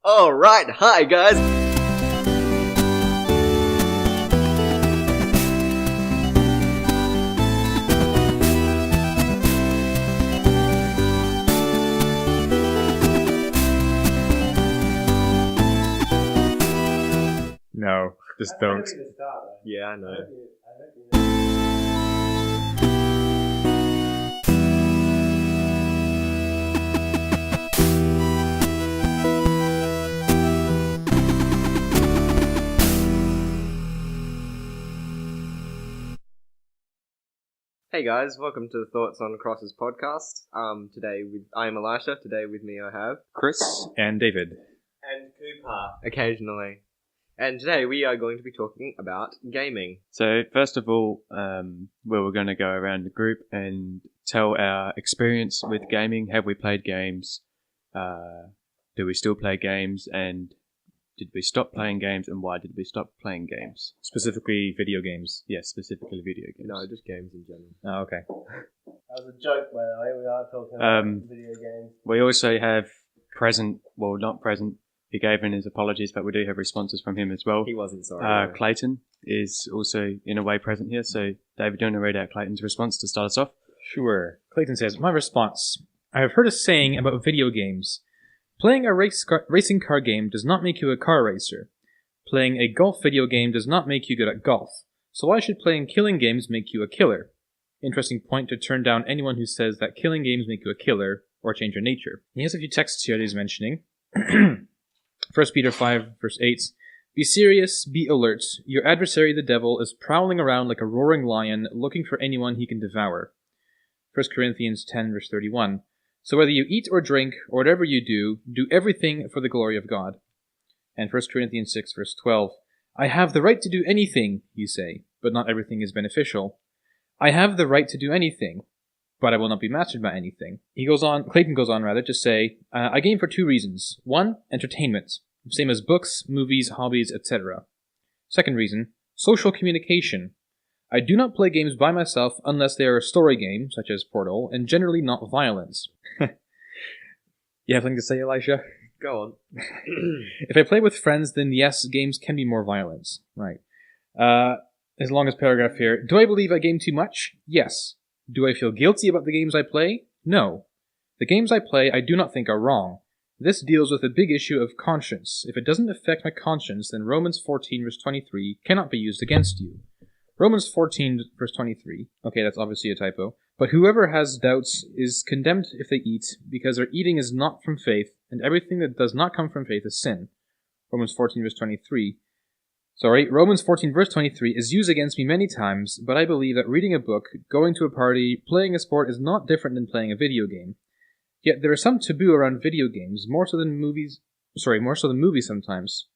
Alright, hi guys! No, just don't. Yeah, I know. Hey guys, welcome to the Thoughts on Crosses podcast. I am Elisha. Today with me I have Chris and David. and Cooper occasionally. And today we are going to be talking about gaming. So first of all, we were going to go around the group and tell our experience with gaming. Have we played games? Do we still play games? And did we stop playing games? And why did we stop playing games? Specifically video games. Yes, specifically video games. No, just games in general. Oh, okay. That was a joke, by the way. We are talking about video games. We also have not present. He gave in his apologies, but we do have responses from him as well. He wasn't sorry. Clayton is also in a way present here. So David, do you want to read out Clayton's response to start us off? Sure. Clayton says, my response. I have heard a saying about video games. Playing a racing car game does not make you a car racer. Playing a golf video game does not make you good at golf. So why should playing killing games make you a killer? Interesting point to turn down anyone who says that killing games make you a killer or change your nature. He has a few texts here that he's mentioning. 1 Peter 5, verse 8. Be serious, be alert. Your adversary the devil is prowling around like a roaring lion, looking for anyone he can devour. 1 Corinthians 10, verse 31. So whether you eat or drink, or whatever you do, do everything for the glory of God. And 1 Corinthians 6, verse 12. I have the right to do anything, you say, but not everything is beneficial. I have the right to do anything, but I will not be mastered by anything. Clayton goes on to say, I game for 2 reasons. 1, entertainment, same as books, movies, hobbies, etc. 2nd reason, social communication. I do not play games by myself unless they are a story game, such as Portal, and generally not violence. You have something to say, Elisha? Go on. If I play with friends, then yes, games can be more violent. Right. As long as paragraph here. Do I believe I game too much? Yes. Do I feel guilty about the games I play? No. The games I play I do not think are wrong. This deals with a big issue of conscience. If it doesn't affect my conscience, then Romans 14 verse 23 cannot be used against you. Romans 14 verse 23. Okay, that's obviously a typo. But whoever has doubts is condemned if they eat, because their eating is not from faith, and everything that does not come from faith is sin. Romans 14 verse 23. Romans 14 verse 23 is used against me many times, but I believe that reading a book, going to a party, playing a sport is not different than playing a video game. Yet there is some taboo around video games, more so than movies sometimes.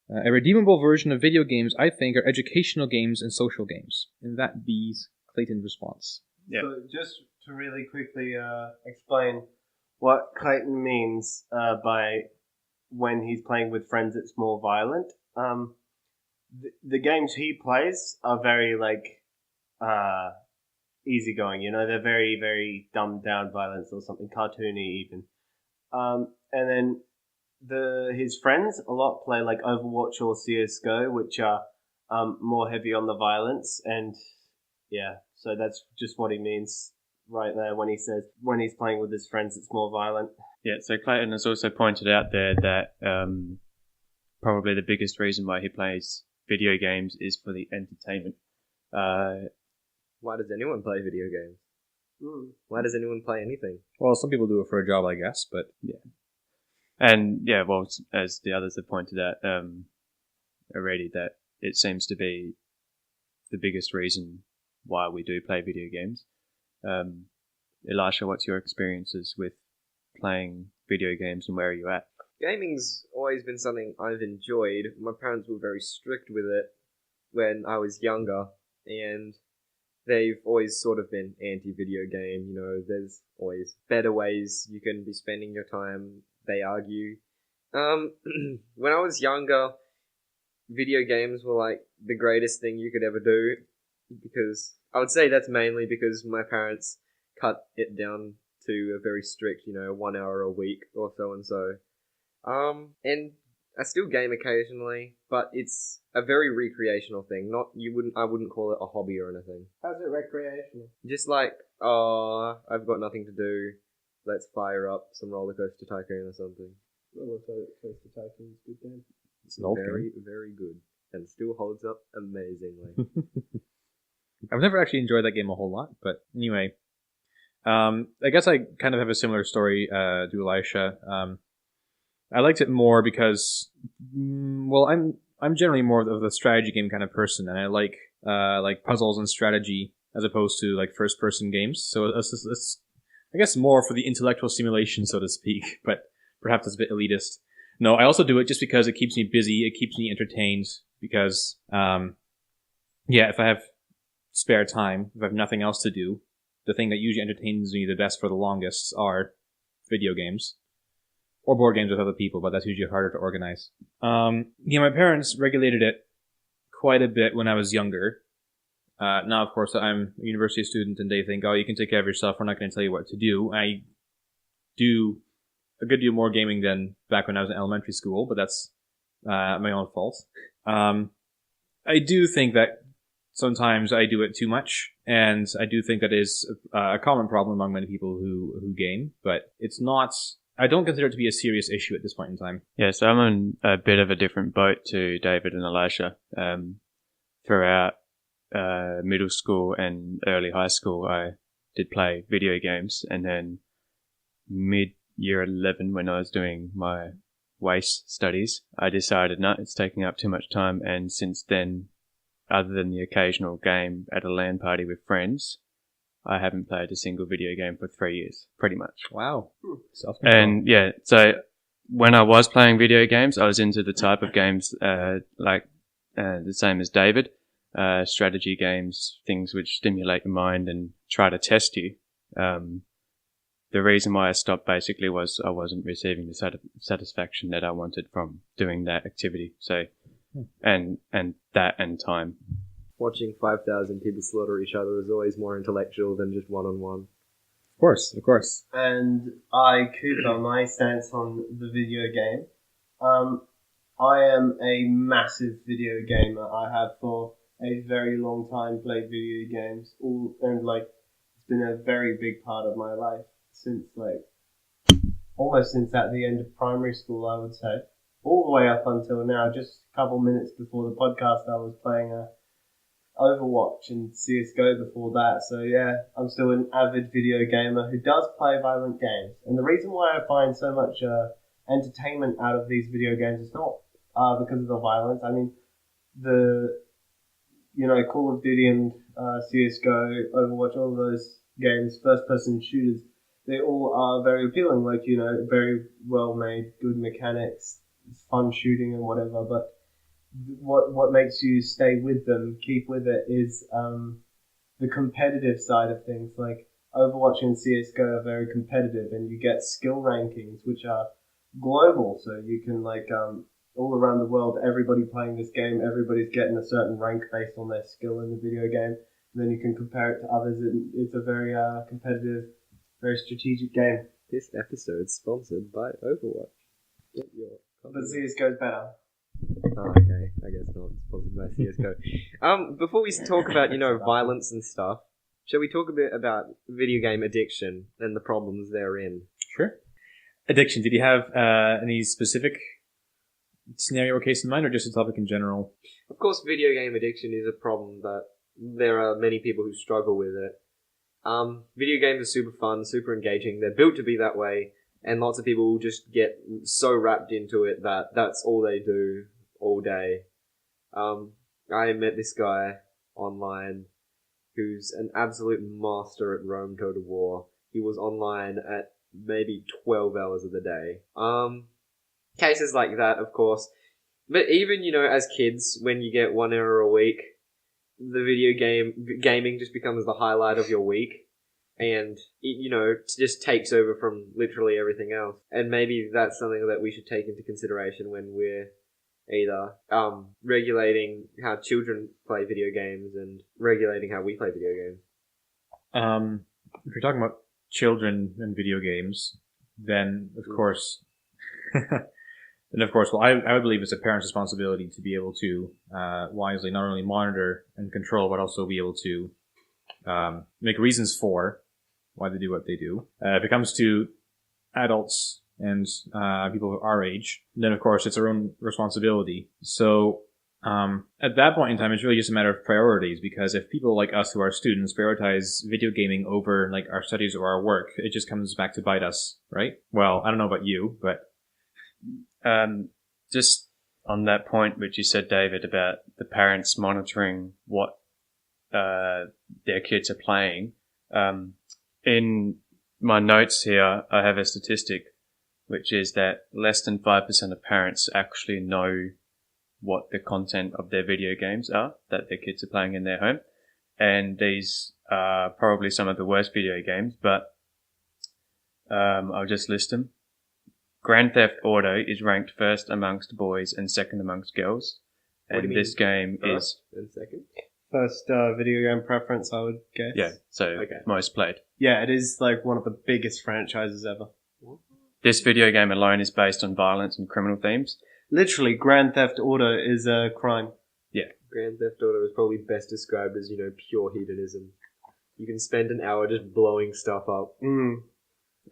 A redeemable version of video games, I think, are educational games and social games. And that be's Clayton's response. Yeah. So just to really quickly explain what Clayton means by when he's playing with friends it's more violent. The games he plays are very easygoing, they're very, very dumbed down violence or something, cartoony even. And then his friends a lot play like Overwatch or CSGO, which are more heavy on the violence, and yeah, so that's just what he means right there when he says when he's playing with his friends it's more violent. Yeah, so Clayton has also pointed out there that probably the biggest reason why he plays video games is for the entertainment. Why does anyone play video games? Why does anyone play anything? Well, some people do it for a job, I guess, but yeah. And yeah, well, as the others have pointed out already, that it seems to be the biggest reason why we do play video games. Elisha, what's your experiences with playing video games and where are you at? Gaming's always been something I've enjoyed. My parents were very strict with it when I was younger, and they've always sort of been anti-video game. There's always better ways you can be spending your time, they argue. When I was younger, video games were like the greatest thing you could ever do. because I would say that's mainly because my parents cut it down to a very strict, 1 hour a week or so and so. And I still game occasionally, but it's a very recreational thing. I wouldn't call it a hobby or anything. How's it recreational? Just like, I've got nothing to do. Let's fire up some Roller Coaster Tycoon or something. Roller Coaster Tycoon is a good game. It's an old Very, very good, and still holds up amazingly. I've never actually enjoyed that game a whole lot, but anyway. I guess I kind of have a similar story to Elisha. I liked it more because, I'm generally more of the strategy game kind of person, and I like puzzles and strategy as opposed to like first person games. So it's I guess more for the intellectual stimulation, so to speak, but perhaps it's a bit elitist. No, I also do it just because it keeps me busy, it keeps me entertained, because, if I have spare time, if I have nothing else to do, the thing that usually entertains me the best for the longest are video games. Or board games with other people, but that's usually harder to organize. My parents regulated it quite a bit when I was younger. Now, of course, I'm a university student, and they think, you can take care of yourself, we're not going to tell you what to do. I do a good deal more gaming than back when I was in elementary school, but that's my own fault. I do think that sometimes I do it too much, and I do think that is a common problem among many people who game, but it's not... I don't consider it to be a serious issue at this point in time. Yeah, so I'm on a bit of a different boat to David and Elisha. Throughout middle school and early high school, I did play video games, and then mid-year 11, when I was doing my WACE studies, I decided, no, it's taking up too much time, and since then, other than the occasional game at a LAN party with friends, I haven't played a single video game for 3 years, pretty much. Wow. Self-control. And yeah, so when I was playing video games, I was into the type of games the same as David, strategy games, things which stimulate your mind and try to test you. The reason why I stopped basically was I wasn't receiving the satisfaction that I wanted from doing that activity. So, and time. Watching 5,000 people slaughter each other is always more intellectual than just one-on-one. Of course. And I, Cooper, my stance on the video game. I am a massive video gamer. I have for a very long time played video games, it's been a very big part of my life since almost since at the end of primary school, I would say, all the way up until now. Just a couple minutes before the podcast, I was playing Overwatch and CSGO before that. So yeah, I'm still an avid video gamer who does play violent games. And the reason why I find so much entertainment out of these video games is not because of the violence. I mean, Call of Duty and CSGO, Overwatch, all of those games, first-person shooters, they all are very appealing. Very well-made, good mechanics, fun shooting and whatever. But what makes you stay with them, keep with it, is the competitive side of things. Like Overwatch and CSGO are very competitive, and you get skill rankings which are global. So you can all around the world, everybody playing this game, everybody's getting a certain rank based on their skill in the video game. And then you can compare it to others. It's a very competitive, very strategic game. This episode's sponsored by Overwatch. But CSGO's better. Oh, okay. I guess not. Sponsored by CSGO. Before we talk about, violence and stuff, shall we talk a bit about video game addiction and the problems therein? Sure. Addiction. Did you have any specific scenario or case in mind, or just a topic in general? Of course, video game addiction is a problem that there are many people who struggle with it. Video games are super fun, super engaging. They're built to be that way. And lots of people just get so wrapped into it that that's all they do all day. I met this guy online who's an absolute master at Rome Total War. He was online at maybe 12 hours of the day. Cases like that, of course. But even, as kids, when you get 1 hour a week, the gaming just becomes the highlight of your week. And, it just takes over from literally everything else. And maybe that's something that we should take into consideration when we're either regulating how children play video games and regulating how we play video games. If you're talking about children and video games, then of course, well, I would believe it's a parent's responsibility to be able to wisely not only monitor and control, but also be able to make reasons for why they do what they do. If it comes to adults and people our age, then of course it's our own responsibility. So at that point in time, it's really just a matter of priorities, because if people like us who are students prioritize video gaming over like our studies or our work, it just comes back to bite us, right? Well, I don't know about you, but just on that point which you said, David, about the parents monitoring what their kids are playing, in my notes here I have a statistic which is that less than 5% of parents actually know what the content of their video games are that their kids are playing in their home. And these are probably some of the worst video games, but I'll just list them. Grand Theft Auto is ranked first amongst boys and second amongst girls. What do And you this game is... And second? First video game preference, I would guess. Yeah, so Okay. most played. Yeah, it is like one of the biggest franchises ever. This video game alone is based on violence and criminal themes. Literally, Grand Theft Auto is a crime. Grand Theft Auto is probably best described as, pure hedonism. You can spend an hour just blowing stuff up. Mm.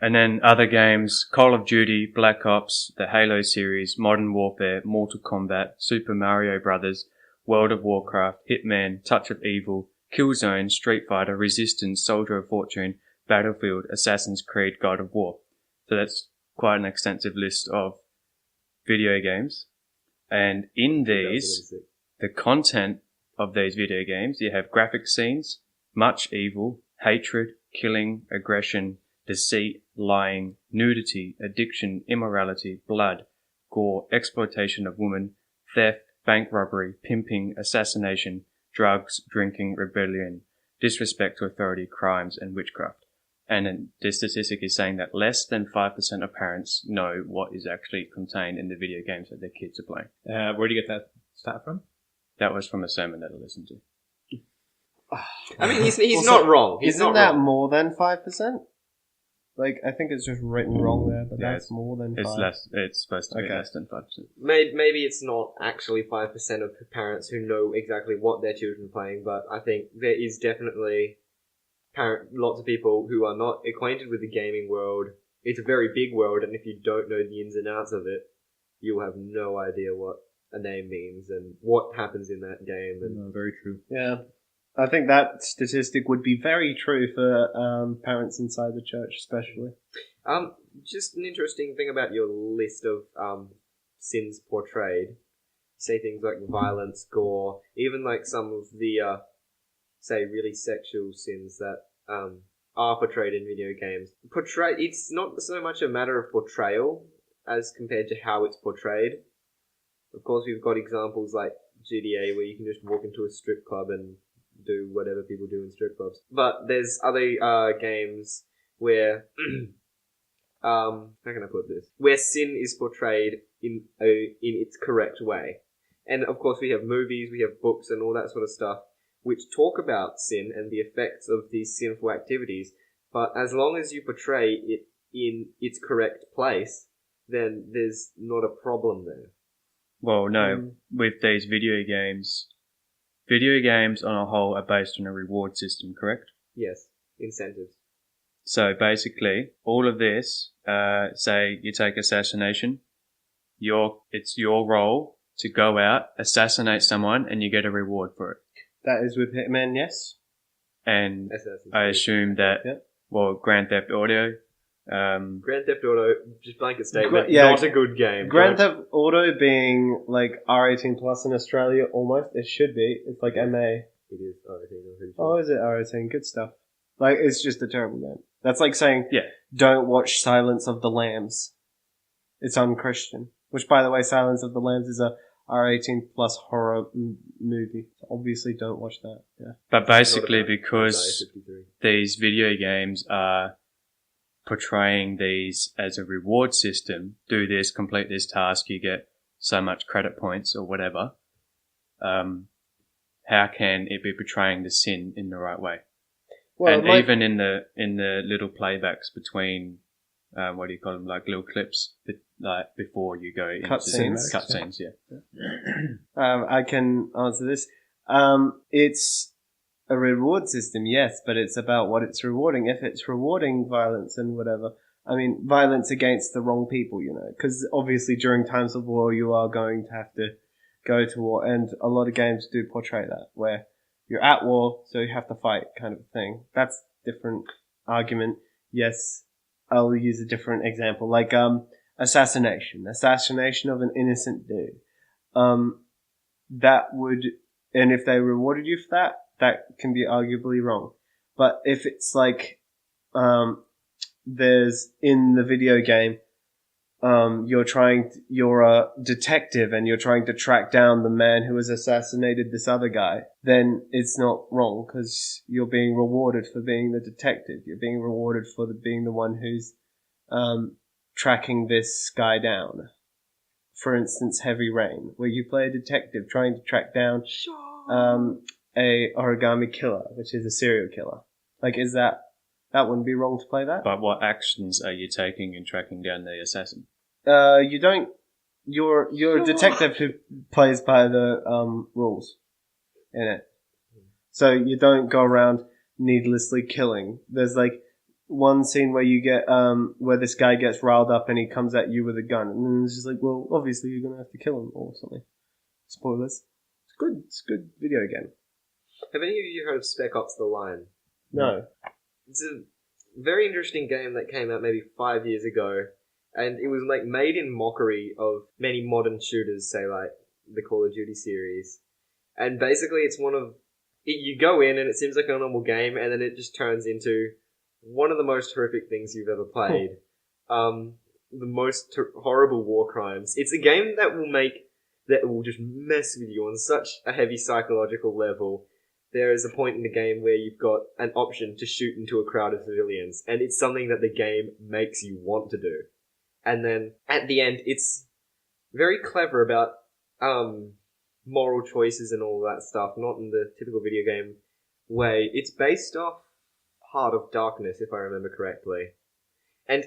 And then other games, Call of Duty, Black Ops, the Halo series, Modern Warfare, Mortal Kombat, Super Mario Brothers, World of Warcraft, Hitman, Touch of Evil, Killzone, Street Fighter, Resistance, Soldier of Fortune, Battlefield, Assassin's Creed, God of War. So that's quite an extensive list of video games. And in these, the content of these video games, you have graphic scenes, much evil, hatred, killing, aggression, deceit, lying, nudity, addiction, immorality, blood, gore, exploitation of women, theft, bank robbery, pimping, assassination, drugs, drinking, rebellion, disrespect to authority, crimes, and witchcraft. And then this statistic is saying that less than 5% of parents know what is actually contained in the video games that their kids are playing. where do you get that stat from? That was from a sermon that I listened to. I mean, he's Also, not wrong. He's Isn't not that wrong. more than 5%? Like, I think it's just written wrong there, but Yeah, that's more than 5. It's less. It's supposed to be Okay. less than 5%. Maybe it's not actually 5% of parents who know exactly what their children are playing, but I think there is definitely lots of people who are not acquainted with the gaming world. It's a very big world, and if you don't know the ins and outs of it, you'll have no idea what a name means and what happens in that game. And No, very true. Yeah. I think that statistic would be very true for parents inside the church, especially. just an interesting thing about your list of sins portrayed. Say things like violence, gore, even like some of the say really sexual sins that are portrayed in video games. It's not so much a matter of portrayal as compared to how it's portrayed. Of course, we've got examples like GTA where you can just walk into a strip club and do whatever people do in strip clubs. But there's other games where how can I put this? Where sin is portrayed in its correct way. And of course we have movies, we have books and all that sort of stuff which talk about sin and the effects of these sinful activities. But as long as you portray it in its correct place, then there's not a problem there. Well, no, with these video games on a whole are based on a reward system, correct? Yes, incentives. So basically, all of this, say you take assassination, it's your role to go out, assassinate someone, and you get a reward for it. That is with Hitman, yes? And Assassin's I Creed. assume that, Yeah. well, Grand Theft Auto, Grand Theft Auto, just blanket statement, Yeah. not a good game. Grand Theft Auto being like R18 plus in Australia, almost. It should be. It's like MA. It is. Oh, I think I'm pretty Oh, sure. is it R18? Good stuff. Like, it's just a terrible game. That's like saying, Yeah. don't watch Silence of the Lambs. It's unchristian. Which, by the way, Silence of the Lambs is a R18 plus horror movie. So obviously, don't watch that. Yeah. but basically Not about because Isaiah 53. these video games are portraying these as a reward system, do this, complete this task, you get so much credit points or whatever, how can it be portraying the sin in the right way? Well, And even in the little playbacks between, what do you call them, like little clips, like before you go into Cutscenes. cutscenes, yeah. I can answer this. It's a reward system, yes, but it's about what it's rewarding. If it's rewarding violence and whatever, I mean, violence against the wrong people, because obviously during times of war, you are going to have to go to war, and a lot of games do portray that, where you're at war, so you have to fight, kind of thing. That's a different argument. Yes, I'll use a different example, like assassination of an innocent dude. That would, and if they rewarded you for that, that can be arguably wrong. But if it's like, there's in the video game, you're a detective and you're trying to track down the man who has assassinated this other guy, then it's not wrong because you're being rewarded for being the detective. You're being rewarded for being the one who's tracking this guy down. For instance, Heavy Rain, where you play a detective trying to track down a origami killer, which is a serial killer. Like, that wouldn't be wrong to play that? But what actions are you taking in tracking down the assassin? You don't. You're a detective who plays by the rules in it. So you don't go around needlessly killing. There's like one scene where you get where this guy gets riled up and he comes at you with a gun, and then it's just like, well, obviously you're gonna have to kill him or something. Spoilers. It's good. It's a good video game. Have any of you heard of Spec Ops: The Line? No. It's a very interesting game that came out maybe 5 years ago, and it was like made in mockery of many modern shooters, say like the Call of Duty series. And basically, it's you go in and it seems like a normal game, and then it just turns into one of the most horrific things you've ever played. The most horrible war crimes. It's a game that will just mess with you on such a heavy psychological level. There is a point in the game where you've got an option to shoot into a crowd of civilians, and it's something that the game makes you want to do. And then at the end, it's very clever about moral choices and all that stuff, not in the typical video game way. It's based off Heart of Darkness, if I remember correctly. And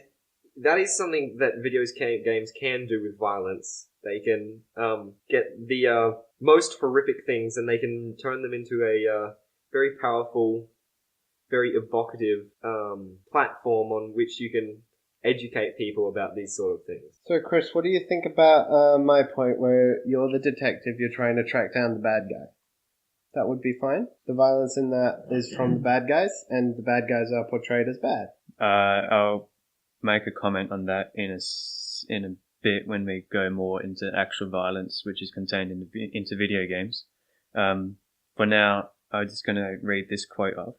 that is something that games can do with violence. They can get the most horrific things, and they can turn them into a very powerful, very evocative platform on which you can educate people about these sort of things. So, Chris, what do you think about my point where you're the detective, you're trying to track down the bad guy? That would be fine. The violence in that is from the bad guys, and the bad guys are portrayed as bad. I'll make a comment on that in a bit when we go more into actual violence, which is contained into video games. For now, I'm just going to read this quote off.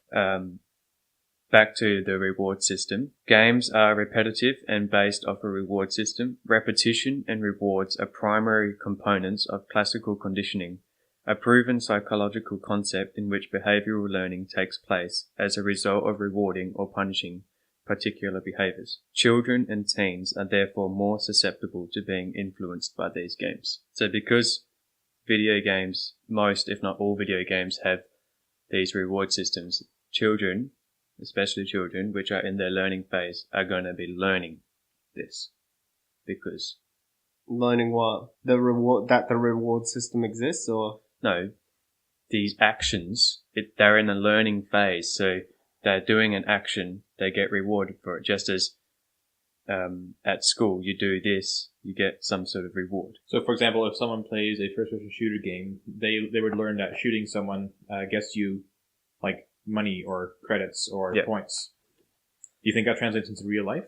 Back to the reward system. Games are repetitive and based off a reward system. Repetition and rewards are primary components of classical conditioning, a proven psychological concept in which behavioral learning takes place as a result of rewarding or punishing particular behaviors. Children and teens are therefore more susceptible to being influenced by these games. So because video games, most if not all video games have these reward systems, children, especially children which are in their learning phase, are going to be learning this. Because learning what? The reward system exists, or no, these actions, they're in a learning phase, so they're doing an action, they get rewarded for it, just as at school, you do this, you get some sort of reward. So, for example, if someone plays a first-person shooter game, they would learn that shooting someone gets you, like, money or credits or points. Do you think that translates into real life?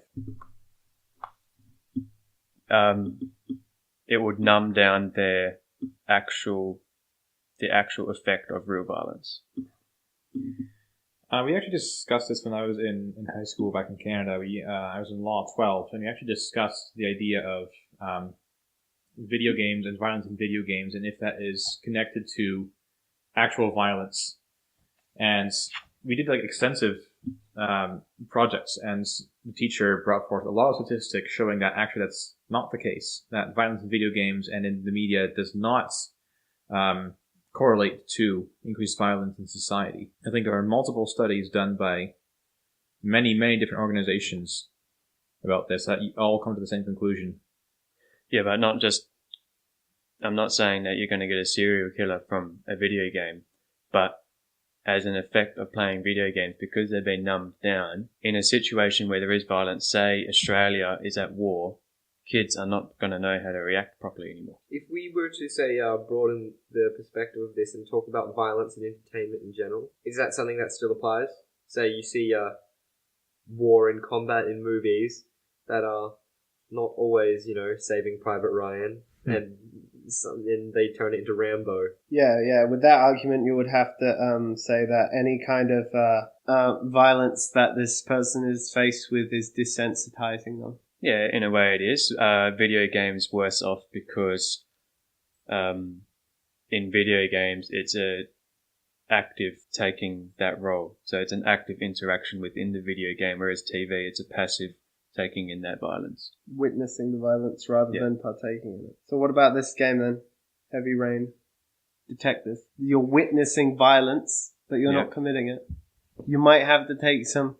It would numb down the actual effect of real violence. We actually discussed this when I was in high school back in Canada. I was in Law 12, and we actually discussed the idea of video games and violence in video games, and if that is connected to actual violence. And we did like extensive projects, and the teacher brought forth a lot of statistics showing that actually that's not the case. That violence in video games and in the media does not correlate to increased violence in society. I think there are multiple studies done by many, many different organizations about this that all come to the same conclusion. Yeah, but not just. I'm not saying that you're going to get a serial killer from a video game, but as an effect of playing video games, because they've been numbed down, in a situation where there is violence, say Australia is at war, kids are not going to know how to react properly anymore. If we were to, say, broaden the perspective of this and talk about violence and entertainment in general, is that something that still applies? Say you see war and combat in movies that are not always, Saving Private Ryan, and they turn it into Rambo. Yeah. With that argument, you would have to say that any kind of violence that this person is faced with is desensitizing them. Yeah, in a way it is. Video games worse off because in video games it's a active taking that role. So it's an active interaction within the video game, whereas TV, it's a passive taking in that violence. Witnessing the violence rather than partaking in it. So what about this game then? Heavy Rain. Detective. You're witnessing violence, but you're not committing it. You might have to take some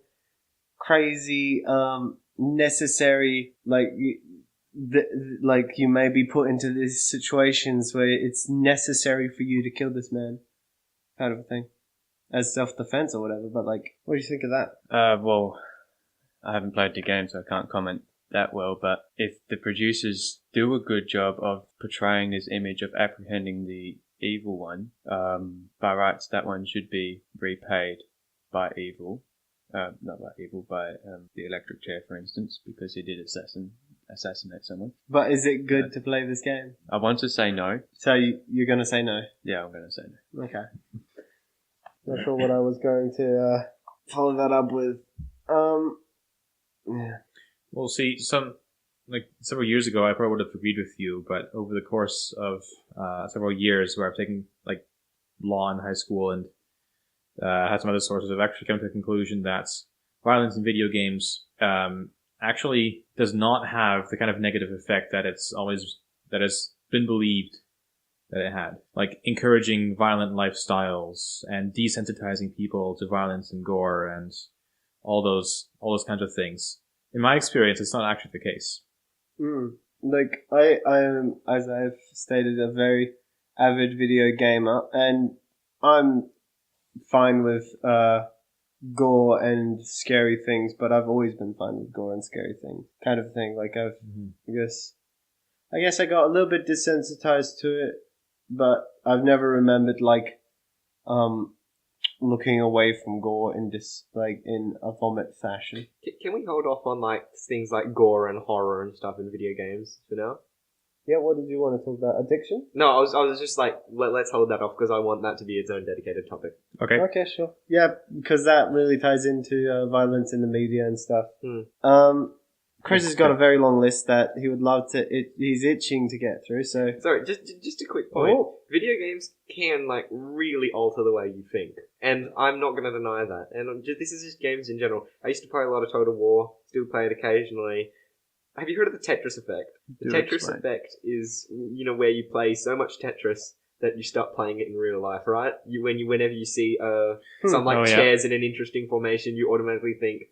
crazy, necessary, you may be put into these situations where it's necessary for you to kill this man, kind of a thing, as self-defense or whatever. But what do you think of that? Well, I haven't played the game, so I can't comment that well, but if the producers do a good job of portraying this image of apprehending the evil one, by rights, that one should be repaid by evil. Not by evil, by the electric chair, for instance, because he did assassinate someone. But is it good to play this game? I want to say no. So you're going to say no? Yeah, I'm going to say no. Okay. Not sure what I was going to follow that up with. Yeah. Well, see, several years ago, I probably would have agreed with you, but over the course of several years where I've taken law in high school and had some other sources, I've actually come to the conclusion that violence in video games actually does not have the kind of negative effect that has been believed that it had. Encouraging violent lifestyles and desensitizing people to violence and gore and all those kinds of things. In my experience, it's not actually the case. I am, as I've stated, a very avid video gamer, and I'm fine with gore and scary things, but I've always been fine with gore and scary things, kind of thing. I guess I got a little bit desensitized to it, but I've never remembered looking away from gore in in a vomit fashion. Can we hold off on things like gore and horror and stuff in video games for now? Yeah, what did you want to talk about? Addiction? No, I was just let's hold that off because I want that to be its own dedicated topic. Okay. Okay, sure. Yeah, because that really ties into violence in the media and stuff. Chris has got a very long list that he would love to. He's itching to get through. So sorry, just a quick point. Oh. Video games can really alter the way you think, and I'm not going to deny that. And this is just games in general. I used to play a lot of Total War, still play it occasionally. Have you heard of the Tetris effect? The Tetris effect is where you play so much Tetris that you start playing it in real life, right? Whenever you see some chairs in an interesting formation, you automatically think,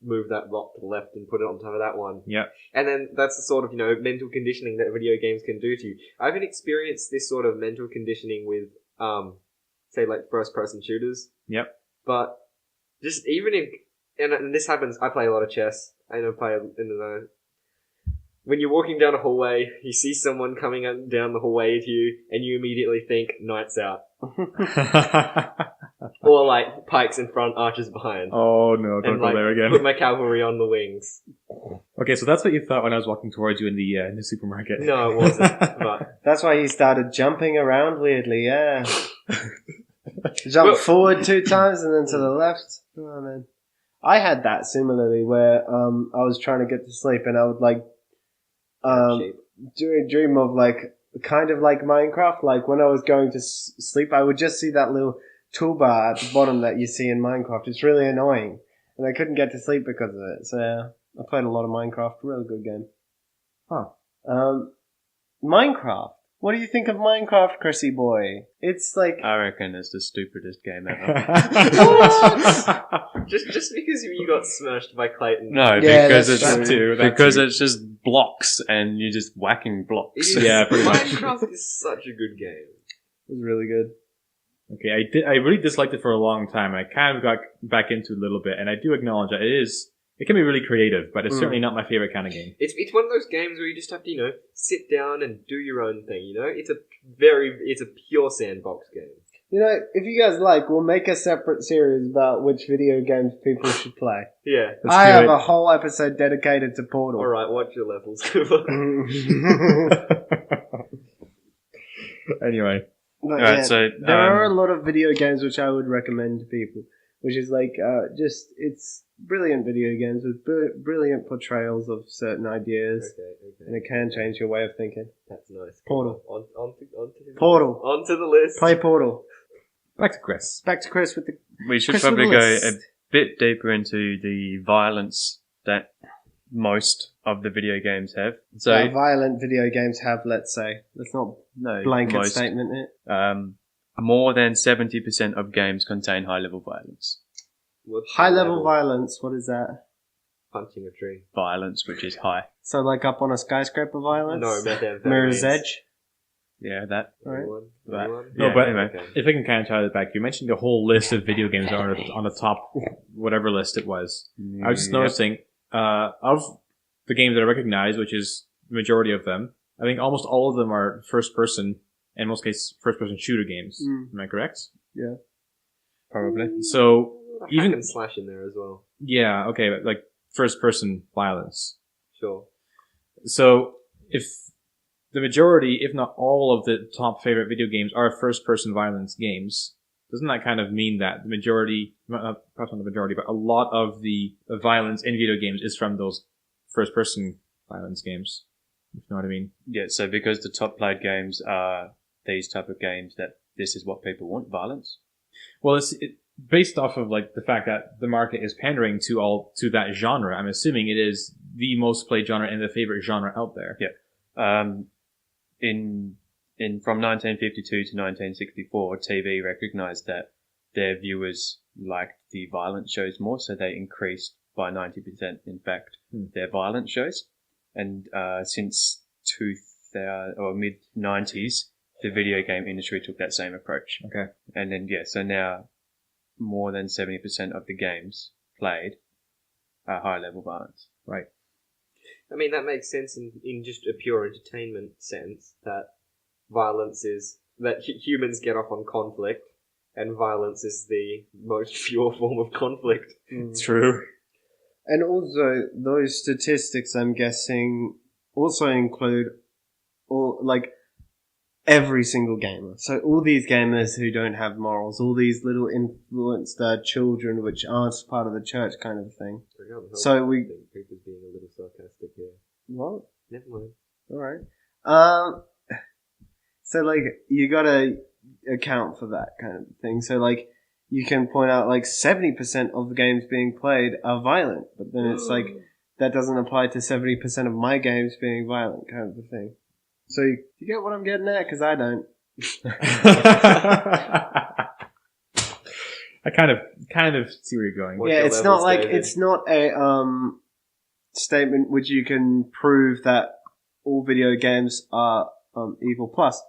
move that block to the left and put it on top of that one. Yeah. And then that's the sort of, mental conditioning that video games can do to you. I haven't experienced this sort of mental conditioning with, say, first-person shooters. Yep. But just even if, and this happens, I play a lot of chess. I play in the when you're walking down a hallway, you see someone coming down the hallway to you, and you immediately think, "Knight's out," or pikes in front, archers behind. Oh no! Don't go there again. Put my cavalry on the wings. Okay, so that's what you thought when I was walking towards you in the supermarket. No, it wasn't. But that's why he started jumping around weirdly. Yeah, jump forward 2 times and then to the left. Oh man, I had that similarly where I was trying to get to sleep and I would dream of kind of like Minecraft. When I was going to sleep, I would just see that little toolbar at the bottom that you see in Minecraft. It's really annoying, and I couldn't get to sleep because of it. So I played a lot of Minecraft. Really good game. Huh. Minecraft. What do you think of Minecraft, Chrissy boy? It's like I reckon it's the stupidest game ever. Just because you got smashed by Clayton. No, Yeah, because that's it's true. because it's just blocks and you're just whacking It blocks. is, Yeah, pretty much. Minecraft is such a good game. it was really good. Okay, I really disliked it for a long time. I kind of got back into it a little bit, and I do acknowledge that it can be really creative, but it's certainly not my favorite kind of game. It's one of those games where you just have to, sit down and do your own thing, It's a pure sandbox game. If you guys like, we'll make a separate series about which video games people should play. Yeah. Let's I do have it. a whole episode dedicated to Portal. Alright, watch your levels. Anyway, But Alright, yeah, so there are a lot of video games which I would recommend to people, which is like it's brilliant video games with brilliant portrayals of certain ideas, Okay. and it can change your way of thinking. That's nice. Portal. Portal. Portal. Onto the list. Play Portal. back to Chris. Back to Chris with the we should Chris probably Willis. go a bit deeper into the violence that most of the video games have. So violent video games have. Let's say, let's not no, blanket most, statement it. more than 70% of games contain high-level violence. What's High the level violence. What is that? Punching a tree. Violence, which is high. So like up on a skyscraper violence? No, methamphetamine. Mirror's Edge. Yeah, that. Right. Anyone? Right. Anyone? No, Yeah, but anyway. Okay. if I can kind of tie it back, you mentioned the whole list of video games that are on the top, whatever list it was. I was just Yep. noticing, of the games that I recognize, which is the majority of them, I think almost all of them are first person, in most cases, first person shooter games. Mm. Am I correct? Probably. So, Hack even, and slash in there as well. yeah, okay, but like first person violence. Sure. So, if the majority, if not all of the top favorite video games are first person violence games, doesn't that kind of mean that the majority, perhaps not the majority, but a lot of the violence in video games is from those first person violence games? If you know what I mean? Yeah, so because the top played games are these type of games that this is what people want, violence. Well, it's based off of like the fact that the market is pandering to that genre. I'm assuming it is the most played genre and the favorite genre out there. Yeah. From 1952 to 1964, TV recognized that their viewers liked the violent shows more, so they increased by 90%, in fact, their violent shows. And since 2000 or mid-90s, the video game industry took that same approach. Okay. And then, so now more than 70% of the games played are high-level violence. Right. I mean, that makes sense in just a pure entertainment sense, that violence is, that humans get off on conflict, and violence is the most pure form of conflict. True. And also, those statistics, I'm guessing, also include every single gamer. So all these gamers who don't have morals, all these little influenced children which aren't part of the church kind of thing. So we... I think Cooper's being a little sarcastic here. What? Never mind. Alright. So you gotta account for that kind of thing. So you can point out 70% of the games being played are violent, but then it's that doesn't apply to 70% of my games being violent kind of a thing. So you get what I'm getting at? Because I don't. I kind of see where you're going. What's Yeah, your it's not levels, David? it's not a statement which you can prove that all video games are evil. Plus,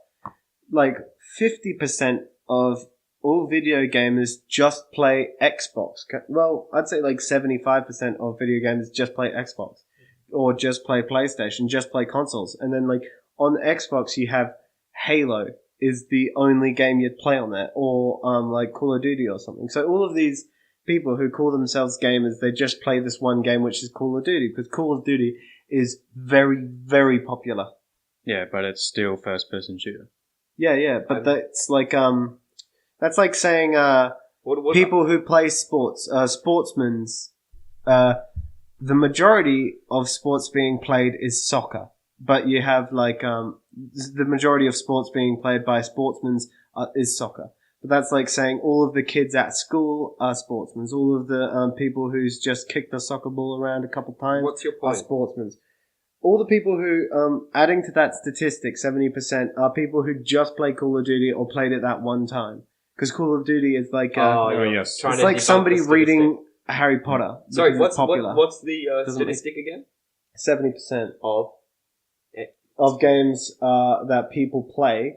50% of all video gamers just play Xbox. Well, I'd say 75% of video gamers just play Xbox, or just play PlayStation, just play consoles. And then on Xbox you have Halo is the only game you'd play on that, or Call of Duty or something. So all of these people who call themselves gamers, they just play this one game, which is Call of Duty, because Call of Duty is very, very popular. Yeah, but it's still first-person shooter. Yeah, but that's that's like saying What people who play sports, sportsmen's, the majority of sports being played is soccer, but you have the majority of sports being played by sportsmen is soccer. But that's like saying all of the kids at school are sportsmen. All of the people who's just kicked the soccer ball around a couple times What's your are point? sportsmen. All the people who, adding to that statistic, 70% are people who just play Call of Duty or played it that one time. Because Call of Duty is like, yes. Trying it's to like debunk somebody the statistic. reading Harry Potter. Sorry, because it's what's popular. what's the Doesn't make- statistic again? 70% Of of games that people play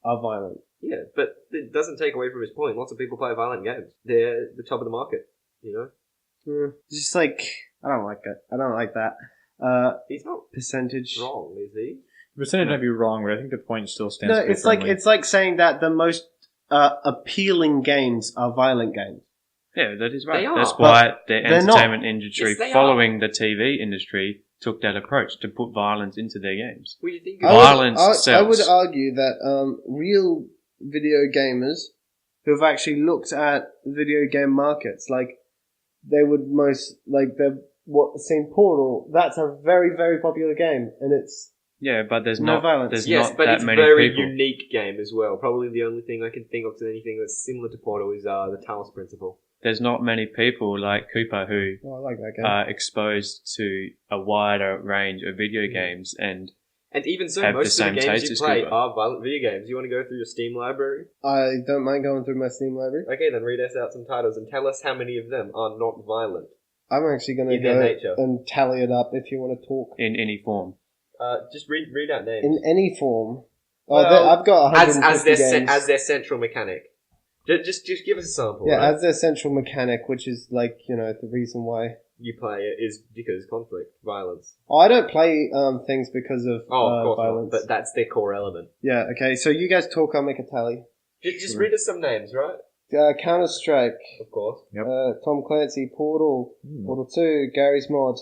are violent. yeah, but it doesn't take away from his point. Lots of people play violent games. They're the top of the market. You know, It's just like, I don't like it. I don't like that. he's not Percentage. wrong, is he? The percentage might be wrong, but I think the point still stands. No, pretty it's like firmly. it's like saying that the most appealing games are violent games. Yeah, that is right. They are. That's why the they're not. entertainment industry, Yes, they following the TV industry, took that approach to put violence into their games. What do you think? I would- Violence I sells. would argue that real video gamers who have actually looked at video game markets, like they would most like what seen Portal. That's a very very popular game, and it's Yeah, but there's No not violence. there's Yes, not but that it's a many very people. unique game as well. Probably the only thing I can think of to anything that's similar to Portal is the Talos Principle. There's not many people like Cooper who I like that game. are exposed to a wider range of video games, and And even so, Have the most of same the games taste you as play Cooper. are violent video games. You want to go through your Steam library? I don't mind going through my Steam library. Okay, then read us out some titles and tell us how many of them are not violent. I'm actually going to In their go nature. and tally it up if you want to talk in any form. Just read out names. in any form. Well, I've got 150 as games. their central mechanic. Just give us a sample. Yeah, right? as their central mechanic, which is like, the reason why. You play it is because conflict, violence. I don't play things because of, Oh, of course violence. not. But that's their core element. Yeah, okay, so you guys talk, I'll make a tally. Just Sure. read us some names, right? Counter-Strike, Of course. Tom Clancy, Portal, Hmm. Portal 2, Gary's Mod,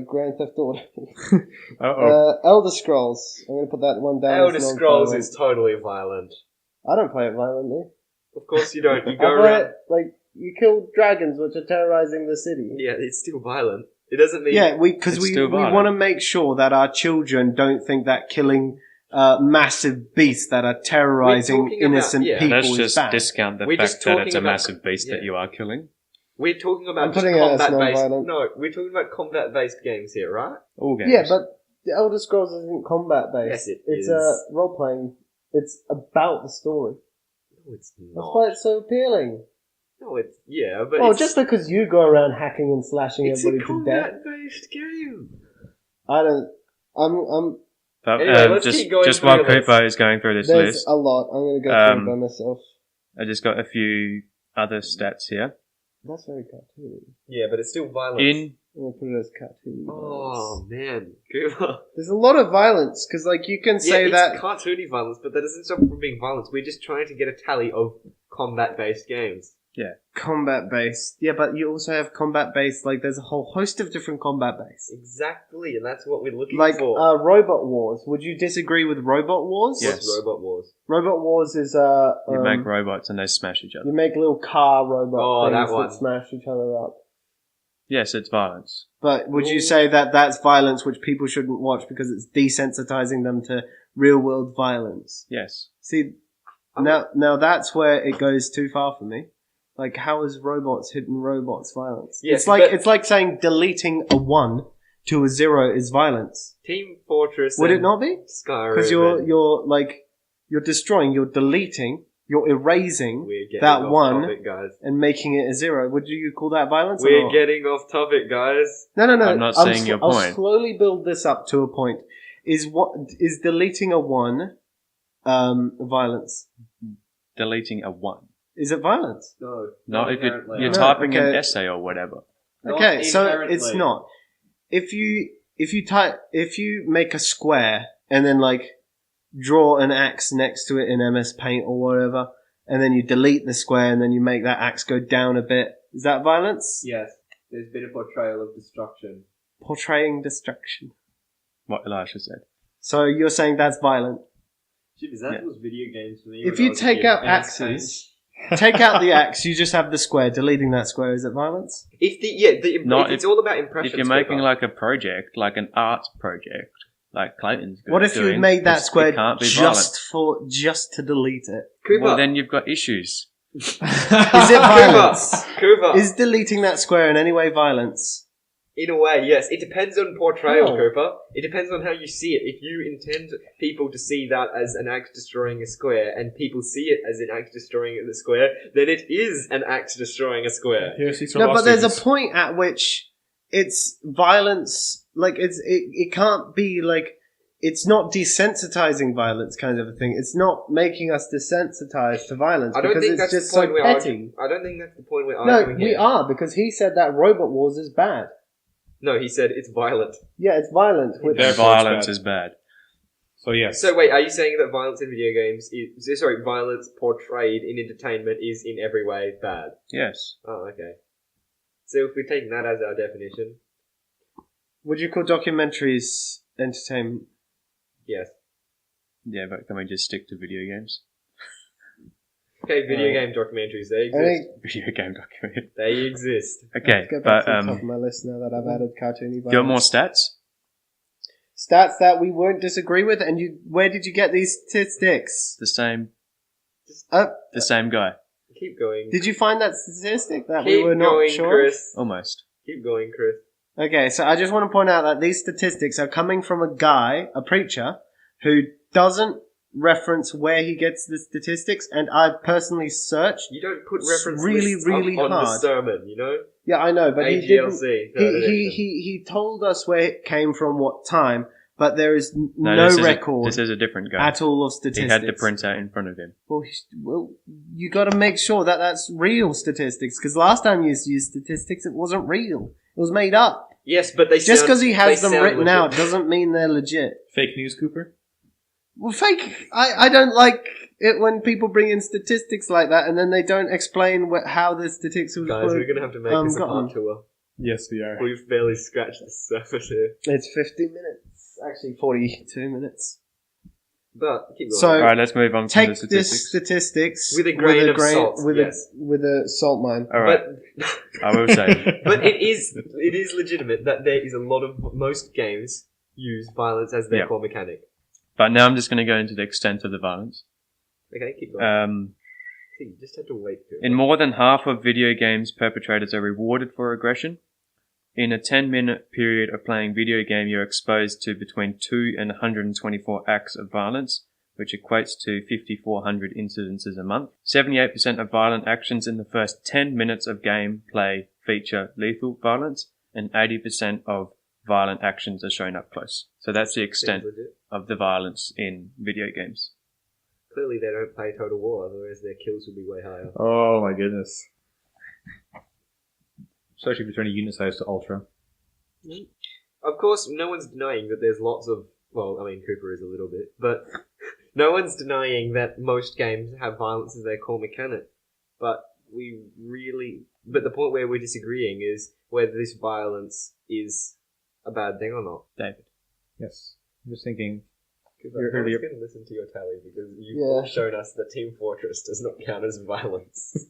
Grand Theft Auto, Uh-oh. Elder Scrolls. I'm going to put that one down. Elder as Scrolls non-violent. is totally violent. I don't play it violently. Of course you don't. You I go play around. it, like, you kill dragons which are terrorizing the city. Yeah, it's still violent. It doesn't mean. Yeah, because It's we still violent. want to make sure that our children don't think that killing massive beasts that are terrorizing We're talking about- innocent yeah. people Let's is just bad. discount the We're fact just that it's talking a about- massive beast yeah. that you are killing. We're talking about I'm just putting it as combat-based. non-violent. No, we're talking about combat-based games here, right? All games. Yeah, but the Elder Scrolls isn't combat based. Yes, it it's is. role playing. It's about the story. No, it's That's not. why it's so appealing. No, it's but Oh, it's, just because you go around hacking and slashing it's a everybody to death, combat-based game. I don't. I'm. But, Anyway, let's keep going just through while your list. Cooper is going through this There's list, a lot. I'm going to go through it by Um, myself. I just got a few other stats here. That's very cartoony. Yeah, but it's still violent. In I'm going to put it as cartoony. Oh man, Cooper. There's a lot of violence because, like, you can say yeah, that. it's cartoony violence, but that doesn't stop it from being violence. We're just trying to get a tally of combat-based games. Combat based. Yeah, but you also have combat based, like, there's a whole host of different combat based. Exactly, and that's what we're looking Like, for. Robot Wars. Would you disagree with Robot Wars? Yes. What's Robot Wars? Robot Wars is, you make you robots and they smash each other. make little car robot Oh, things that one. that smash each other up. Yes, it's violence. But would you Ooh. say that that's violence which people shouldn't watch because it's desensitizing them to real world violence? Yes. See, I'm- now that's where it goes too far for me. Like, how is robots hitting robots violence? Yes, it's but- like saying deleting a 1 to a 0 is violence. Team Fortress. Would and it not be? Skyrim. Because and you're destroying, you're deleting, you're erasing we're getting that off 1 topic, guys. and making it a 0. Would you call that violence? or We're not? getting off topic, guys. No. I'm not seeing your I'll point. slowly build this up to a point. Is deleting a 1 violence? Deleting a 1. Is it violence? No. Not if you're No, typing an okay. essay or whatever. Not Okay, so inherently. it's not. If you make a square and then like draw an axe next to it in MS Paint or whatever, and then you delete the square and then you make that axe go down a bit, is that violence? Yes. There's been a portrayal of destruction. Portraying destruction. What Elisha said. So you're saying that's violent. Shit, that Yeah. was video games for me. If when I you was a take kid. out MS axes, take out the axe, you just have the square. Deleting that square, is it violence? Paint. If Not it's all about If impressions. you're making Cooper. like a project, like an art project, like Clayton's good What at if you doing, made that it square can't be violent. just to delete it? Cooper, Well, then you've got issues. Is it violence? Cooper. Is deleting that square in any way violence? In a way, yes. It depends on portrayal, Oh. Cooper. It depends on how you see it. If you intend people to see that as an act destroying a square, and people see it as an act destroying the square, then it is an act destroying a square. No, but there's a point at which it's violence. Like it can't be like it's not desensitizing violence kind of a thing. It's not making us desensitized to violence I don't because think it's that's just the point so we're petty. arguing. I don't think that's the point we're No, arguing we here. are because he said that Robot Wars is bad. No, he said it's violent. Yeah, it's violent. Which, Therefore, it's Violence bad. is bad. So yes. So wait, are you saying that violence in video games violence portrayed in entertainment is in every way bad? Yes. Oh, okay. So if we're taking that as our definition, would you call documentaries entertainment? yes. Yeah, but can we just stick to video games? Okay, video game documentaries, they I exist. think Video game documentary. They exist. Okay, let's go but back to the top of my list now that I've added cartoony violence. do you want more stats? Stats that we won't disagree with, and where did you get these statistics? The same Uh, guy. Keep going. did you find that statistic that Keep we were not going, sure? Chris. Almost. Keep going, Chris. Okay, so I just want to point out that these statistics are coming from a guy, a preacher, who doesn't reference where he gets the statistics, and I personally searched. You don't put reference really, lists really up on the hard. sermon, you know? Yeah, I know, but he didn't. AGLC. third edition. He told us where it came from, what time, but there is no this is record this is a different guy. at all of He statistics. had the printout in front of him. Well, you got to make sure that that's real statistics, because last time you used statistics, it wasn't real. It was made up. Yes, but they Just sound- because he has they them sound written legit. out doesn't mean they're legit. Fake news, Cooper. Well, fake. I don't like it when people bring in statistics like that and then they don't explain how the statistics was. Guys, we're going to have to make this a gotten. part tour. Yes, we are. We've barely scratched the surface here. It's 50 minutes. Actually, 42 minutes. But, keep going. So, Alright, let's move on to take the this statistics. statistics With a grain of salt, with yes. with a salt mine. Alright, but, I will say. but it is legitimate that there is a lot of, most games use violence as their Yeah. core mechanic. But now I'm just going to go into the extent of the violence. Okay, keep going. See, you just have to wait for it. In more than half of video games, perpetrators are rewarded for aggression. In a 10-minute period of playing video game, you're exposed to between 2 and 124 acts of violence, which equates to 5,400 incidences a month. 78% of violent actions in the first 10 minutes of game play feature lethal violence, and 80% of violent actions are shown up close. So that's the extent Seems legit. of the violence in video games. Clearly they don't play Total War, otherwise their kills would be way higher. Oh my goodness. Especially if you're turning unit size to ultra. Of course, no one's denying that there's lots of... Well, I mean, Cooper is a little bit, but no one's denying that most games have violence as their core mechanic. But the point where we're disagreeing is whether this violence is a bad thing or not. David. Yes. I'm just thinking. Cooper, You're I was earlier- going to listen to your tally because you've Yeah. shown us that Team Fortress does not count as violence.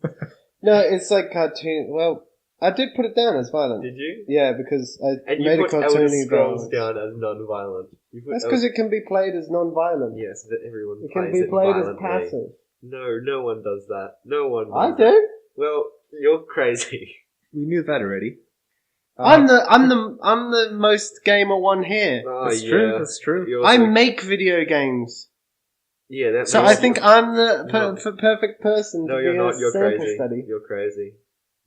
No, it's like cartoon. Well, I did put it down as violent. Did you? Yeah, because I And made you a put Elder cartoony Scrolls violence. down as non-violent. You put That's El- because it can be played as non-violent. Yes, that everyone It plays can be it played as violently. passive. No, no one does that. No one does I that. do. Well, you're crazy. We knew that already. I'm the most gamer one here. Oh, That's yeah. true. That's true. You're I also- make video games, Yeah, that so makes I think you- I'm the No. perfect person No, to you're be not. a You're sample crazy. study. You're crazy.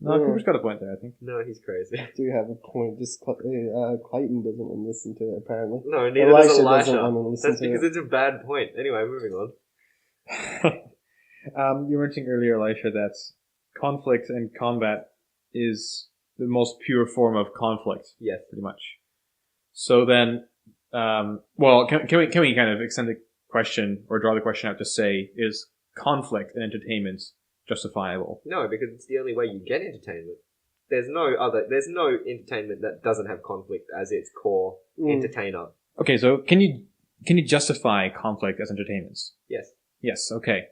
No, Yeah. Cooper's got a point there, I think. No, he's crazy. I do have a point. Just Clayton doesn't want to listen to it. Apparently, No, neither Elisha does doesn't Elisha. want to listen That's to because it. it's a bad point. Anyway, moving on. You were mentioning earlier, Elisha, that conflict and combat is the most pure form of conflict, Yes. pretty much. So then, well, can we kind of extend the question or draw the question out to say, is conflict and entertainment justifiable? No, because it's the only way you get entertainment. There's no entertainment that doesn't have conflict as its core entertainer. Okay, so can you justify conflict as entertainment? Yes. Yes. Okay.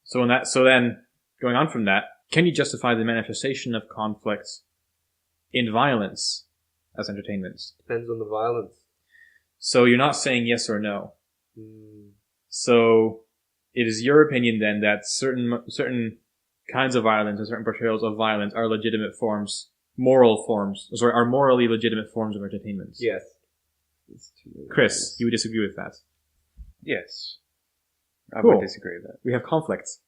So then going on from that, can you justify the manifestation of conflict in violence as entertainment? Depends on the violence. So you're not saying yes or no. Mm, So it is your opinion then that certain kinds of violence and certain portrayals of violence are legitimate forms, are morally legitimate forms of entertainment. yes. Chris, you would disagree with that. Yes. I Cool. would disagree with that. We have conflicts.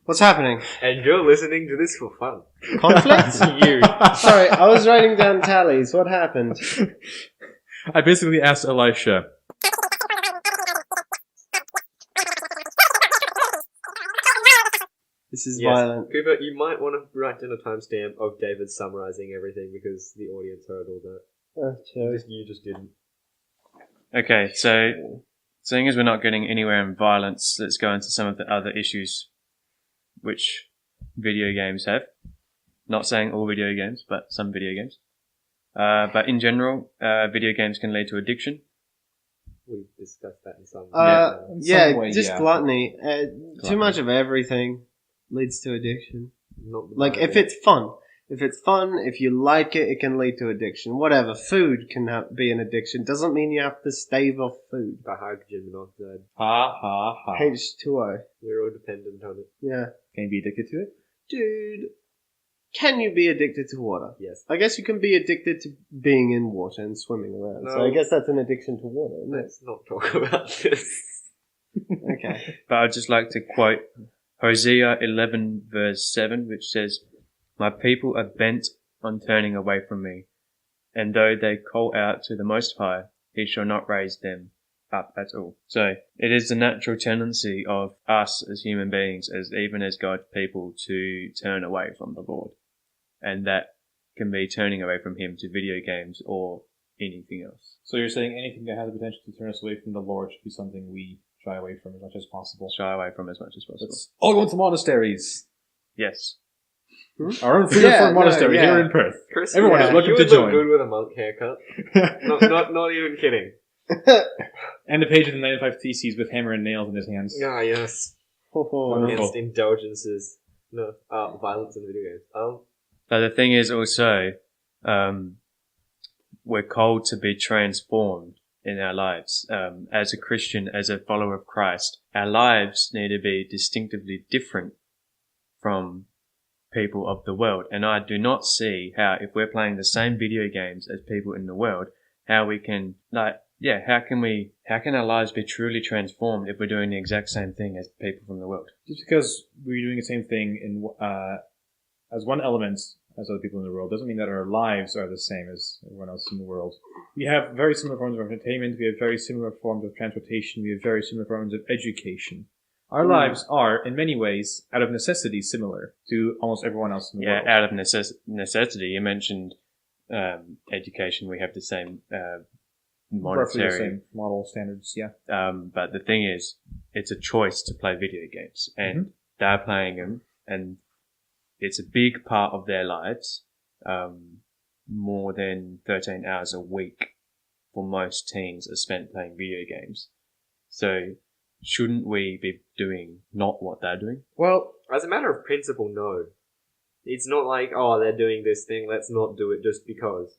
What's happening? And you're listening to this for fun. Conflict? You. Sorry, I was writing down tallies. What happened? I basically asked Elisha, This is Yes. violent. Cooper, you might want to write down a timestamp of David summarizing everything because the audience heard all that. You just didn't. Okay, so seeing as we're not getting anywhere in violence, let's go into some of the other issues which video games have. Not saying all video games, but some video games. But in general, video games can lead to addiction. We've discussed that in some Yeah, some way, just yeah. gluttony. Too much of everything leads to addiction. Not the Like, if Bible. it's fun. If you like it, it can lead to addiction. Whatever. Food can be an addiction. Doesn't mean you have to stave off food. The hydrogen monoxide. ha ha ha. H2O. We're all dependent on it. Yeah. Can you be addicted to it? Dude, can you be addicted to water? Yes. I guess you can be addicted to being in water and swimming around. So No. I guess that's an addiction to water, isn't it? Let's not talk about this. Okay. But I'd just like to quote Hosea 11 verse 7, which says, "My people are bent on turning away from me, and though they call out to the Most High, he shall not raise them up at all." So it is the natural tendency of us as human beings, even as God's people, to turn away from the Lord. And that can be turning away from him to video games or anything else. So you're saying anything that has the potential to turn us away from the Lord should be something we shy away from as much as possible. Shy away from as much as possible. Let's all go into monasteries. Yes. Our own freedom Yeah, for monastery no, yeah. here in Perth. Chris, Everyone is welcome you to would look join. good with a monk haircut. not even kidding. And the page of the 95 Theses with hammer and nails in his hands. Ah, yes. Wonderful. Against indulgences. No, violence in video games. But the thing is also, we're called to be transformed in our lives. As a Christian, as a follower of Christ, our lives need to be distinctively different from people of the world. And I do not see how, if we're playing the same video games as people in the world, how we can, how can our lives be truly transformed if we're doing the exact same thing as people from the world? Just because we're doing the same thing in as one element as other people in the world doesn't mean that our lives are the same as everyone else in the world. We have very similar forms of entertainment, we have very similar forms of transportation, we have very similar forms of education. Our lives are, in many ways, out of necessity, similar to almost everyone else in the world. Out of necessity. You mentioned education. We have the same Roughly monetary. the same model standards, yeah. But the thing is, it's a choice to play video games, and they're playing them, and it's a big part of their lives. More than 13 hours a week for most teens are spent playing video games. So shouldn't we be doing not what they're doing? Well, as a matter of principle, no. It's not like, oh, they're doing this thing, let's not do it just because.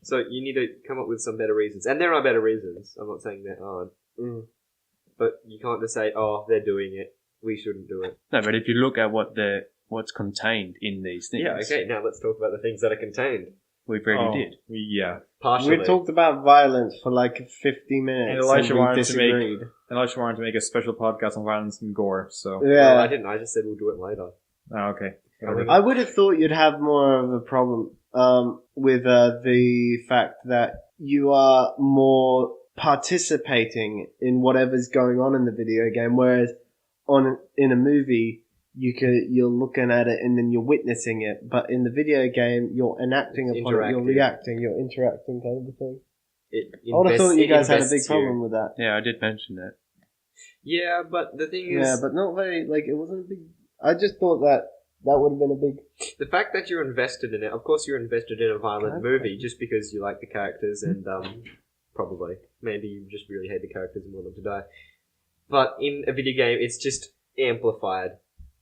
So you need to come up with some better reasons. And there are better reasons. I'm not saying there aren't. But you can't just say, oh, they're doing it, we shouldn't do it. No, but if you look at what's contained in these things, Yeah, okay, now let's talk about the things that are contained. we really did. Yeah. Partially. We talked about violence for like 50 minutes. And Elisha we wanted to disagreed. Elisha wanted to make a special podcast on violence and gore, so... Well, I Yeah. didn't, I just said we'll do it later. Oh, okay. I would have thought you'd have more of a problem with the fact that you are more participating in whatever's going on in the video game, whereas in a movie you're looking at it and then you're witnessing it, but in the video game you're enacting It's upon it, you're interactive. reacting, you're interacting, kind of a thing. It I would have thought you guys had a big invests you. problem with that. Yeah, I did mention that. Yeah, but the thing is, Yeah, but not very, like, it wasn't a big... I just thought that would have been a big... the fact that you're invested in it, of course you're invested in a violent movie just because you like the characters and, probably. Maybe you just really hate the characters and want them to die. But in a video game, it's just amplified.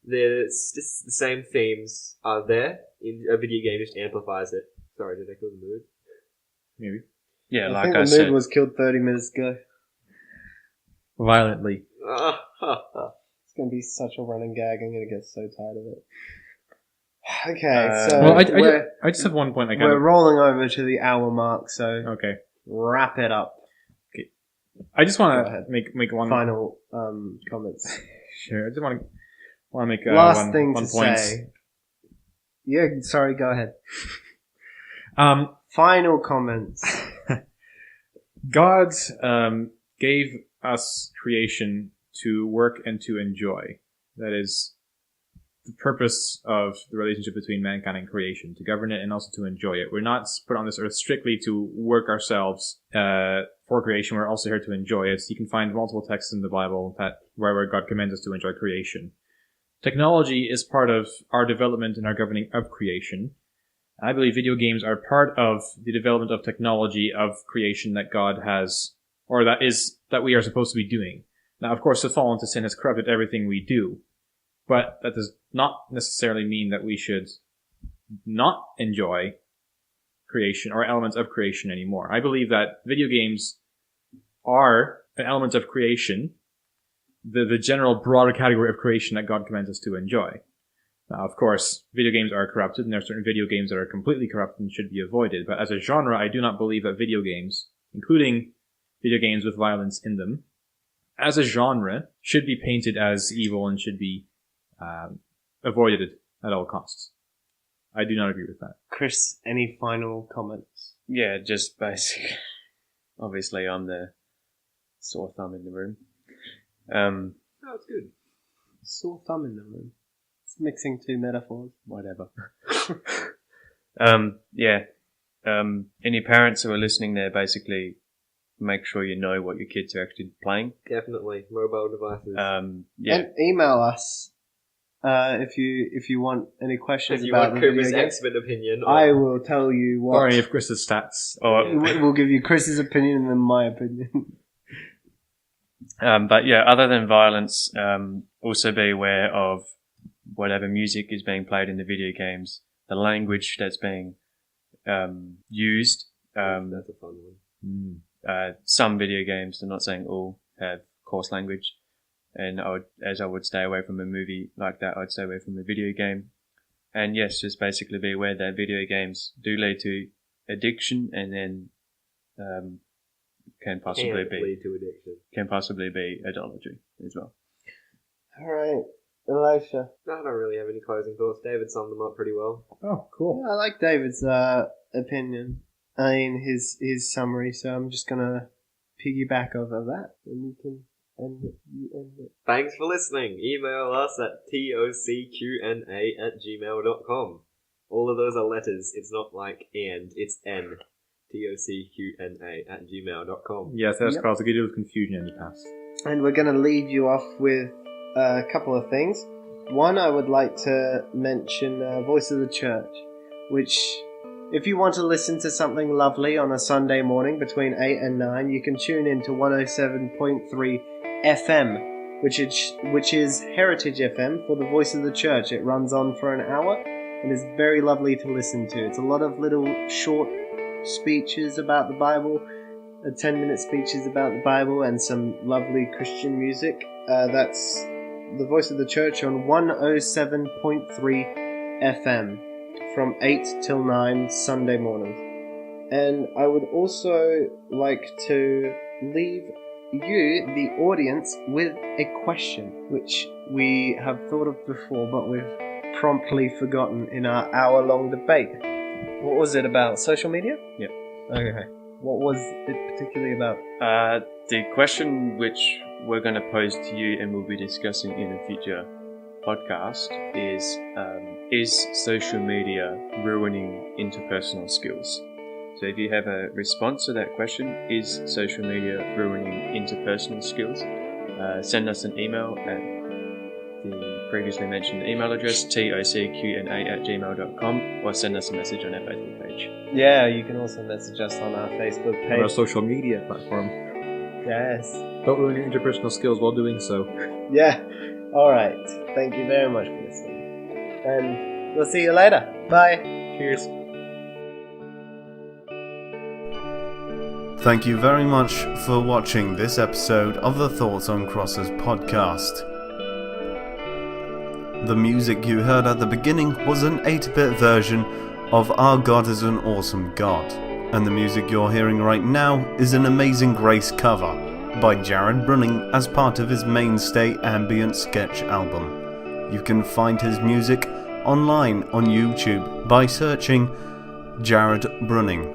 There's just the same themes are there. In a video game, just amplifies it. Sorry, did I kill the mood? Maybe. yeah, I like think I the said, mood was killed 30 minutes ago. Violently. It's going to be such a running gag. I'm going to get so tired of it. Okay, so Well, we're, I just have one point. I kind we're of rolling over to the hour mark, so okay. wrap it up. I just Go want ahead. to make one Final comments. Sure. I just want to make Last one, thing one to point. say. Yeah, sorry, go ahead. Um, Final comments. God gave us creation to work and to enjoy. That is the purpose of the relationship between mankind and creation, to govern it and also to enjoy it. We're not put on this earth strictly to work ourselves for creation. We're also here to enjoy it. You can find multiple texts in the Bible where God commands us to enjoy creation. Technology is part of our development and our governing of creation. I believe video games are part of the development of technology of creation that God has, or that we are supposed to be doing. Now, of course, the fall into sin has corrupted everything we do, but that does not necessarily mean that we should not enjoy creation or elements of creation anymore. I believe that video games are an element of creation, the general broader category of creation that God commands us to enjoy. Now, of course, video games are corrupted, and there are certain video games that are completely corrupt and should be avoided. But as a genre, I do not believe that video games, including video games with violence in them, as a genre, should be painted as evil and should be avoided at all costs. I do not agree with that. Chris, any final comments? yeah, just basic. Obviously, I'm the sore thumb in the room. Oh, it's good. Sore thumb in the room. It's mixing two metaphors. Whatever. Yeah. Any parents who are listening there, basically, make sure you know what your kids are actually playing. Definitely. Mobile devices. Yeah. And email us if you want any questions and you about want the video Cooper's game. expert opinion. I will tell you Or what. any of Chris's stats. Or, We'll give you Chris's opinion and then my opinion. but yeah, other than violence, also be aware of whatever music is being played in the video games, the language that's being used. That's a fun one. Some video games, I'm not saying all, have coarse language. And as I would stay away from a movie like that, I'd stay away from a video game. And yes, just basically be aware that video games do lead to addiction, and then can possibly lead to addiction. be idolatry as well. All right, Elisha. No, I don't really have any closing thoughts. David summed them up pretty well. Oh, cool. Yeah, I like David's opinion. I mean, his summary. So I'm just gonna piggyback over that, and you can end it. Thanks for listening. Email us at tocqna@gmail.com. All of those are letters. It's not like and, it's N. tocqna@gmail.com. Yes, that's Yep. caused a good deal of confusion in the past. And we're gonna leave you off with a couple of things. One, I would like to mention Voice of the Church, which, if you want to listen to something lovely on a Sunday morning between 8 and 9, you can tune in to 107.3 FM, which is Heritage FM for the Voice of the Church. It runs on for an hour and is very lovely to listen to. It's a lot of little short speeches about the Bible, 10-minute speeches about the Bible, and some lovely Christian music. That's the Voice of the Church on 107.3 FM from 8 till 9 Sunday mornings. And I would also like to leave you, the audience, with a question, which we have thought of before, but we've promptly forgotten in our hour-long debate. What was it about? Social media? Yep. Okay. What was it particularly about? The question which we're going to pose to you and we'll be discussing in a future podcast is social media ruining interpersonal skills? So if you have a response to that question, is social media ruining interpersonal skills? Send us an email at the previously mentioned email address, tocqna@gmail.com, or send us a message on our Facebook page. Yeah, you can also message us on our Facebook On our page. social media platform. Yes. Don't ruin your interpersonal skills while doing so. Yeah. All right. Thank you very much for listening. And we'll see you later. Bye. Cheers. Thank you very much for watching this episode of the Thoughts on Crossers podcast. The music you heard at the beginning was an 8-bit version of Our God is an Awesome God, and the music you're hearing right now is an Amazing Grace cover by Jared Brunning as part of his Mainstay Ambient Sketch album. You can find his music online on YouTube by searching Jared Brunning.